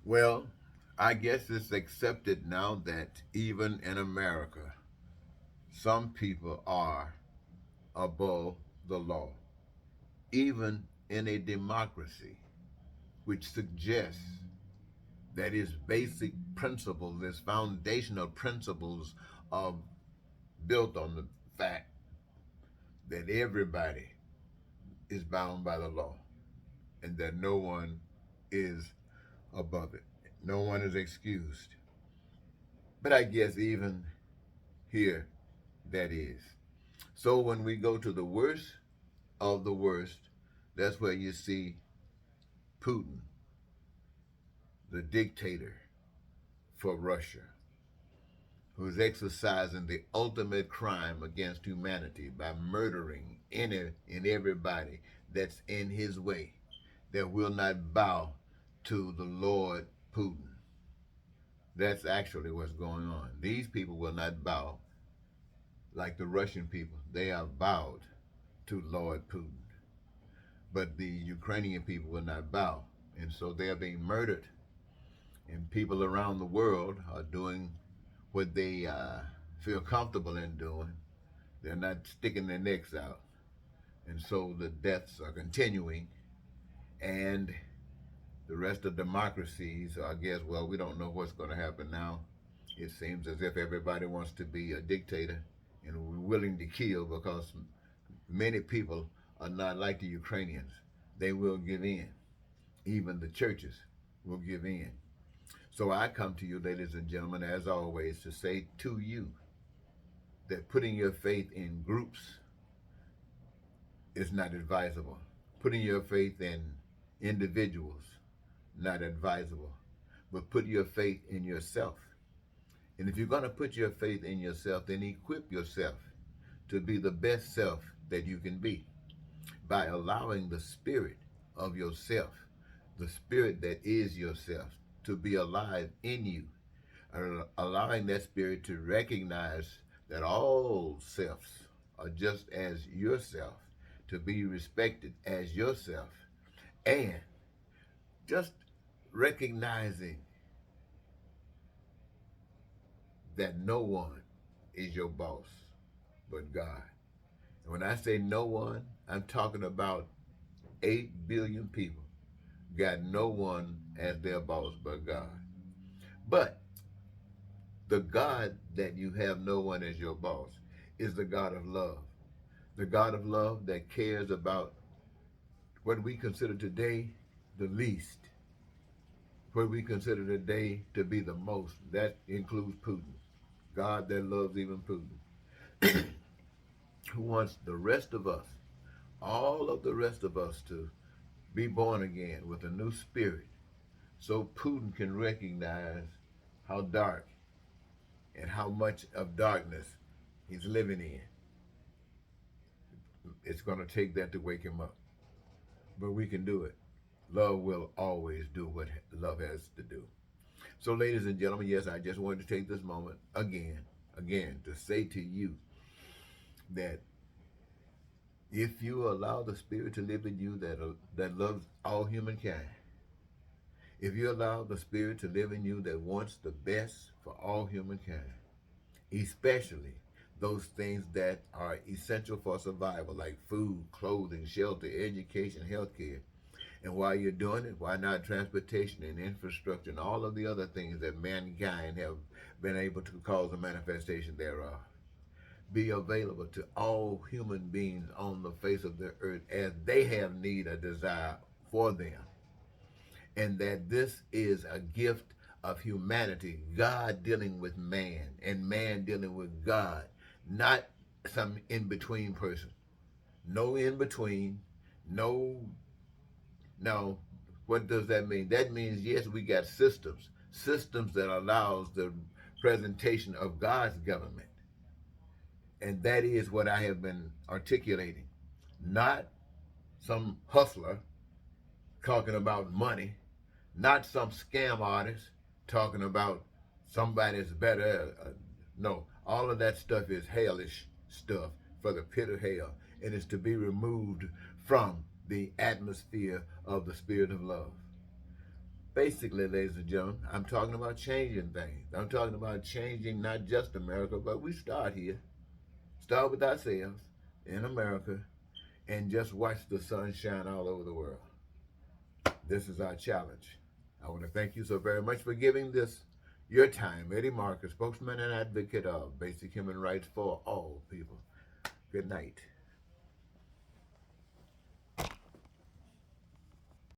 Well, I guess it's accepted now that even in America, some people are above the law, even in a democracy, which suggests that its basic principles, its foundational principles, are built on the fact that everybody is bound by the law and that no one is above it. No one is excused. But I guess even here, that is. So when we go to the worst of the worst, that's where you see Putin, the dictator for Russia, who's exercising the ultimate crime against humanity by murdering any and everybody that's in his way that will not bow to the Lord Putin. That's actually what's going on. These people will not bow like the Russian people. They have bowed to Lord Putin. But the Ukrainian people will not bow. And so they are being murdered. And people around the world are doing what they feel comfortable in doing. They're not sticking their necks out. And so the deaths are continuing. And the rest of democracies, I guess, well, we don't know what's going to happen now. It seems as if everybody wants to be a dictator and we're willing to kill because many people are not like the Ukrainians. They will give in. Even the churches will give in. So I come to you, ladies and gentlemen, as always, to say to you that putting your faith in groups is not advisable. Putting your faith in individuals, not advisable. But put your faith in yourself. And if you're going to put your faith in yourself, then equip yourself to be the best self that you can be by allowing the spirit of yourself, the spirit that is yourself, to be alive in you, allowing that spirit to recognize that all selves are just as yourself, to be respected as yourself, and just recognizing that no one is your boss but God. And when I say no one, I'm talking about 8 billion people got no one as their boss but God. But the God that you have no one as your boss is the God of love. The God of love that cares about what we consider today the least, what we consider today to be the most. That includes Putin. God that loves even Putin, who wants the rest of us, all of the rest of us, to be born again with a new spirit so Putin can recognize how dark and how much of darkness he's living in. It's going to take that to wake him up. But we can do it. Love will always do what love has to do. So, ladies and gentlemen, yes, I just wanted to take this moment again, to say to you that if you allow the Spirit to live in you that loves all humankind, if you allow the Spirit to live in you that wants the best for all humankind, especially those things that are essential for survival, like food, clothing, shelter, education, healthcare. And while you're doing it, why not transportation and infrastructure and all of the other things that mankind have been able to cause a manifestation thereof? Be available to all human beings on the face of the earth as they have need or desire for them. And that this is a gift of humanity, God dealing with man and man dealing with God, not some in between person. No in between, no, no. What does that mean? That means, yes, we got systems that allows the presentation of God's government. And that is what I have been articulating. Not some hustler talking about money, not some scam artist talking about somebody's better. No, all of that stuff is hellish stuff for the pit of hell, and is to be removed from the atmosphere of the spirit of love. Basically, ladies and gentlemen, I'm talking about changing things. I'm talking about changing not just America, but we start here. Start with ourselves in America and just watch the sun shine all over the world. This is our challenge. I want to thank you so very much for giving this your time. Eddie Marcus, spokesman and advocate of basic human rights for all people. Good night.